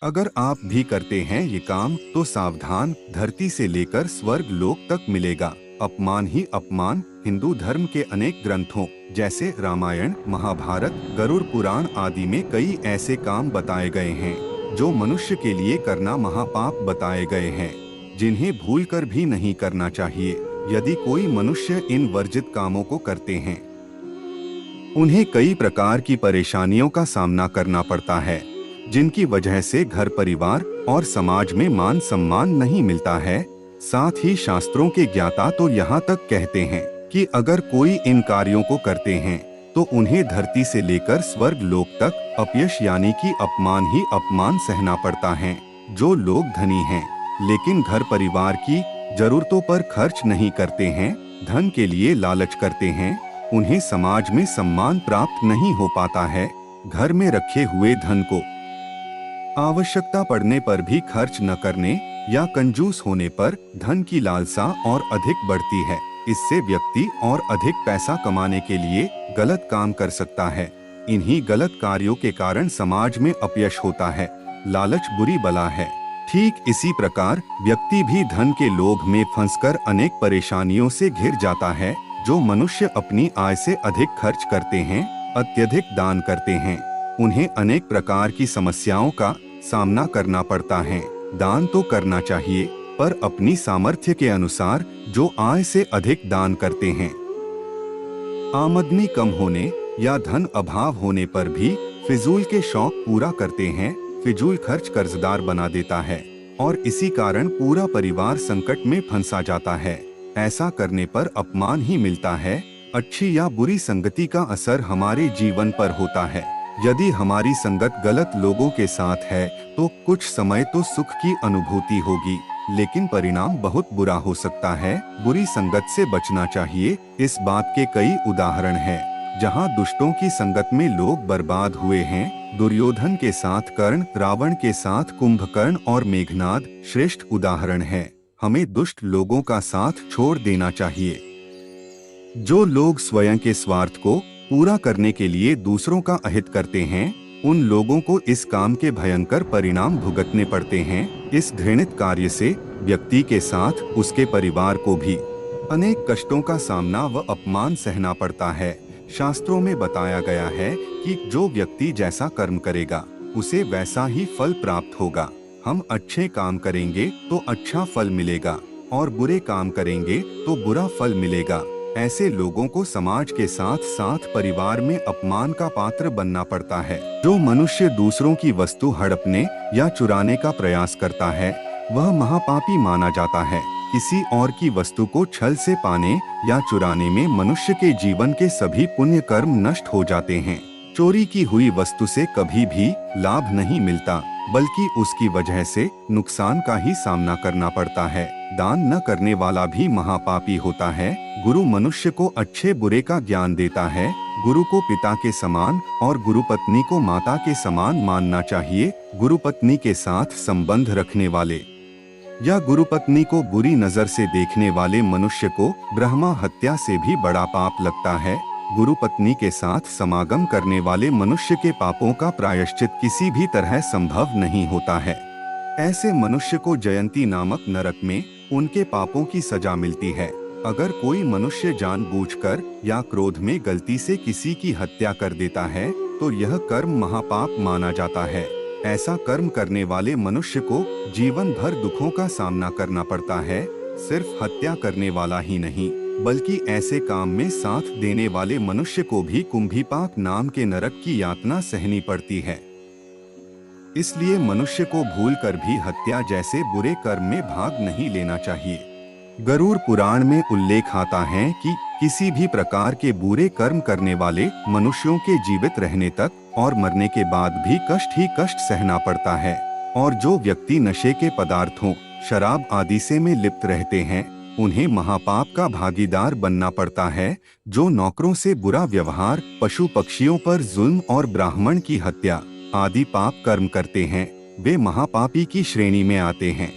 अगर आप भी करते हैं ये काम तो सावधान, धरती से लेकर स्वर्ग लोक तक मिलेगा अपमान ही अपमान। हिंदू धर्म के अनेक ग्रंथों जैसे रामायण, महाभारत, गरुड़ पुराण आदि में कई ऐसे काम बताए गए हैं जो मनुष्य के लिए करना महापाप बताए गए हैं, जिन्हें भूलकर भी नहीं करना चाहिए। यदि कोई मनुष्य इन वर्जित कामों को करते हैं, उन्हें कई प्रकार की परेशानियों का सामना करना पड़ता है, जिनकी वजह से घर परिवार और समाज में मान सम्मान नहीं मिलता है। साथ ही शास्त्रों के ज्ञाता तो यहाँ तक कहते हैं कि अगर कोई इन कार्यों को करते हैं तो उन्हें धरती से लेकर स्वर्ग लोक तक अपयश यानी कि अपमान ही अपमान सहना पड़ता है। जो लोग धनी हैं लेकिन घर परिवार की जरूरतों पर खर्च नहीं करते हैं, धन के लिए लालच करते हैं, उन्हें समाज में सम्मान प्राप्त नहीं हो पाता है। घर में रखे हुए धन को आवश्यकता पड़ने पर भी खर्च न करने या कंजूस होने पर धन की लालसा और अधिक बढ़ती है। इससे व्यक्ति और अधिक पैसा कमाने के लिए गलत काम कर सकता है। इन्हीं गलत कार्यों के कारण समाज में अपयश होता है। लालच बुरी बला है। ठीक इसी प्रकार व्यक्ति भी धन के लोभ में फंसकर अनेक परेशानियों से घिर जाता है। जो मनुष्य अपनी आय से अधिक खर्च करते हैं, अत्यधिक दान करते हैं, उन्हें अनेक प्रकार की समस्याओं का सामना करना पड़ता है। दान तो करना चाहिए, पर अपनी सामर्थ्य के अनुसार। जो आय से अधिक दान करते हैं, आमदनी कम होने या धन अभाव होने पर भी फिजूल के शौक पूरा करते हैं। फिजूल खर्च कर्जदार बना देता है और इसी कारण पूरा परिवार संकट में फंसा जाता है। ऐसा करने पर अपमान ही मिलता है। अच्छी या बुरी संगति का असर हमारे जीवन पर होता है। यदि हमारी संगत गलत लोगों के साथ है तो कुछ समय तो सुख की अनुभूति होगी, लेकिन परिणाम बहुत बुरा हो सकता है। बुरी संगत से बचना चाहिए। इस बात के कई उदाहरण हैं, जहां दुष्टों की संगत में लोग बर्बाद हुए हैं। दुर्योधन के साथ कर्ण, रावण के साथ कुंभकर्ण और मेघनाद श्रेष्ठ उदाहरण है। हमें दुष्ट लोगों का साथ छोड़ देना चाहिए। जो लोग स्वयं के स्वार्थ को पूरा करने के लिए दूसरों का अहित करते हैं, उन लोगों को इस काम के भयंकर परिणाम भुगतने पड़ते हैं। इस घृणित कार्य से व्यक्ति के साथ उसके परिवार को भी अनेक कष्टों का सामना व अपमान सहना पड़ता है। शास्त्रों में बताया गया है कि जो व्यक्ति जैसा कर्म करेगा उसे वैसा ही फल प्राप्त होगा। हम अच्छे काम करेंगे तो अच्छा फल मिलेगा और बुरे काम करेंगे तो बुरा फल मिलेगा। ऐसे लोगों को समाज के साथ साथ परिवार में अपमान का पात्र बनना पड़ता है। जो मनुष्य दूसरों की वस्तु हड़पने या चुराने का प्रयास करता है, वह महापापी माना जाता है। किसी और की वस्तु को छल से पाने या चुराने में मनुष्य के जीवन के सभी पुण्य कर्म नष्ट हो जाते हैं। चोरी की हुई वस्तु से कभी भी लाभ नहीं मिलता, बल्कि उसकी वजह से नुकसान का ही सामना करना पड़ता है। दान न करने वाला भी महापापी होता है। गुरु मनुष्य को अच्छे बुरे का ज्ञान देता है। गुरु को पिता के समान और गुरु पत्नी को माता के समान मानना चाहिए। गुरु पत्नी के साथ संबंध रखने वाले या गुरु पत्नी को बुरी नजर से देखने वाले मनुष्य को ब्रह्मा हत्या से भी बड़ा पाप लगता है। गुरु पत्नी के साथ समागम करने वाले मनुष्य के पापों का प्रायश्चित किसी भी तरह संभव नहीं होता है। ऐसे मनुष्य को जयंती नामक नरक में उनके पापों की सजा मिलती है। अगर कोई मनुष्य जानबूझकर या क्रोध में गलती से किसी की हत्या कर देता है तो यह कर्म महापाप माना जाता है। ऐसा कर्म करने वाले मनुष्य को जीवन भर दुखों का सामना करना पड़ता है। सिर्फ हत्या करने वाला ही नहीं, बल्कि ऐसे काम में साथ देने वाले मनुष्य को भी कुंभीपाक नाम के नरक की यातना सहनी पड़ती है। इसलिए मनुष्य को भूलकर भी हत्या जैसे बुरे कर्म में भाग नहीं लेना चाहिए। गरुड़ पुराण में उल्लेख आता है कि किसी भी प्रकार के बुरे कर्म करने वाले मनुष्यों के जीवित रहने तक और मरने के बाद भी कष्ट ही कष्ट सहना पड़ता है। और जो व्यक्ति नशे के पदार्थों, शराब आदि से में लिप्त रहते हैं, उन्हें महापाप का भागीदार बनना पड़ता है। जो नौकरों से बुरा व्यवहार, पशु पक्षियों पर जुल्म और ब्राह्मण की हत्या आदि पाप कर्म करते हैं, वे महापापी की श्रेणी में आते हैं।